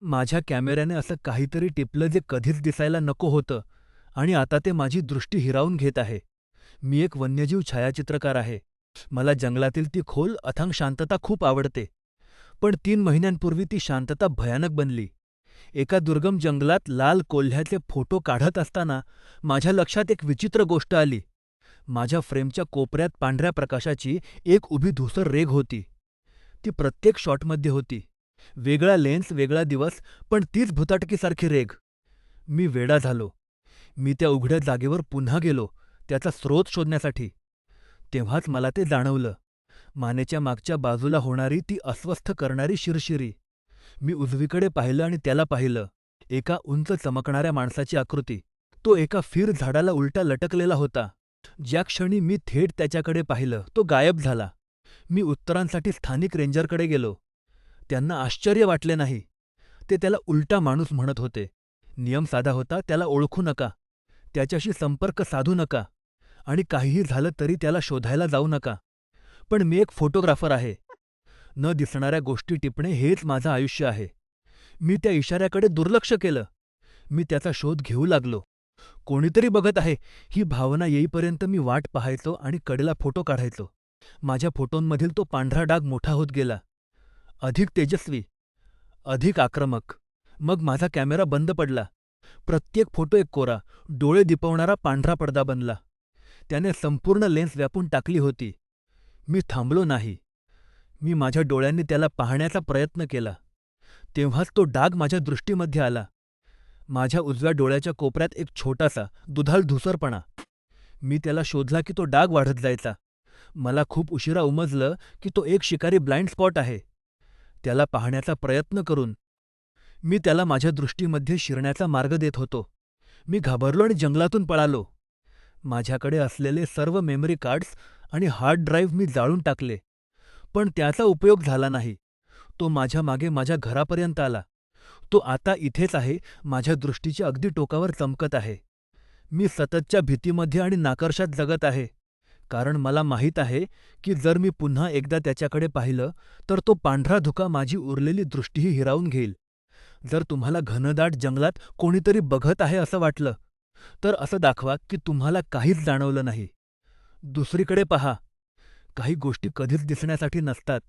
माझ्या कॅमेऱ्याने असं काहीतरी टिपलं जे कधीच दिसायला नको होतं आणि आता ते माझी दृष्टी हिरावून घेत आहे. मी एक वन्यजीव छायाचित्रकार आहे. मला जंगलातील ती खोल, अथांग शांतता खूप आवडते. पण 3 महिन्यांपूर्वी ती शांतता भयानक बनली. एका दुर्गम जंगलात लाल कोल्ह्याचे फोटो काढत असताना माझ्या लक्षात एक विचित्र गोष्ट आली. माझ्या फ्रेमच्या कोपऱ्यात पांढऱ्या प्रकाशाची एक उभी धूसर रेघ होती. ती प्रत्येक शॉटमध्ये होती. वेगळा लेन्स, वेगळा दिवस, पण तीच भुताटकीसारखी रेघ. मी वेडा झालो. मी त्या उघड्या जागेवर पुन्हा गेलो, त्याचा स्रोत शोधण्यासाठी. तेव्हाच मला ते जाणवलं. मानेच्या मागच्या बाजूला होणारी ती अस्वस्थ करणारी शिरशिरी. मी उजवीकडे पाहिलं आणि त्याला पाहिलं. एका उंच चमकणाऱ्या माणसाची आकृती. तो एका फीर झाडाला उलटा लटकलेला होता. ज्या क्षणी मी थेट त्याच्याकडे पाहिलं, तो गायब झाला. मी उत्तरांसाठी स्थानिक रेंजरकडे गेलो. त्यांना आश्चर्य वाटले नाही. ते त्याला उलटा माणूस म्हणत होते. नियम साधा होता, त्याला ओळखू नका, त्याच्याशी संपर्क साधू नका आणि काहीही झालं तरी त्याला शोधायला जाऊ नका. पण मी एक फोटोग्राफर आहे. न दिसणाऱ्या गोष्टी टिपणे हेच माझं आयुष्य आहे. मी त्या इशाऱ्याकडे दुर्लक्ष केलं. मी त्याचा शोध घेऊ लागलो. कोणीतरी बघत आहे ही भावना येईपर्यंत मी वाट पाहायचो आणि कडेला फोटो काढायचो. माझ्या फोटोंमधील तो पांढरा डाग मोठा होत गेला. अधिक तेजस्वी, अधिक आक्रमक. मग माझा कॅमेरा बंद पडला. प्रत्येक फोटो एक कोरा, डोळे दिपवणारा पांढरा पडदा बनला. त्याने संपूर्ण लेन्स व्यापून टाकली होती. मी थांबलो नाही. मी माझ्या डोळ्यांनी त्याला पाहण्याचा प्रयत्न केला. तेव्हाच तो डाग माझ्या दृष्टीमध्ये आला. माझ्या उजव्या डोळ्याच्या कोपऱ्यात एक छोटासा, दुधाळ धुसरपणा. मी त्याला शोधला की तो डाग वाढत जायचा. मला खूप उशिरा उमजलं की तो एक शिकारी ब्लाइंड स्पॉट आहे. त्याला पाहण्याचा प्रयत्न करून मी त्याला माझ्या दृष्टीमध्ये शिरण्याचा मार्ग देत होतो. मी घाबरलो आणि जंगलातून पळालो. माझ्याकडे असलेले सर्व मेमरी कार्ड्स आणि हार्ड ड्राईव्ह मी जाळून टाकले. पण त्याचा उपयोग झाला नाही. तो माझ्या मागे माझ्या घरापर्यंत आला. तो आता इथेच आहे, माझ्या दृष्टीच्या अगदी टोकावर चमकत आहे. मी सततच्या भीतीमध्ये आणि नाकर्षात जगत आहे. कारण मला माहीत आहे की जर मी पुन्हा एकदा त्याच्याकडे पाहिलं, तर तो पांढरा धुका माझी उरलेली दृष्टीही हिरावून घेईल. जर तुम्हाला घनदाट जंगलात कोणीतरी बघत आहे असं वाटलं, तर असं दाखवा की तुम्हाला काहीच जाणवलं नाही. दुसरीकडे पहा. काही गोष्टी कधीच दिसण्यासाठी नसतात.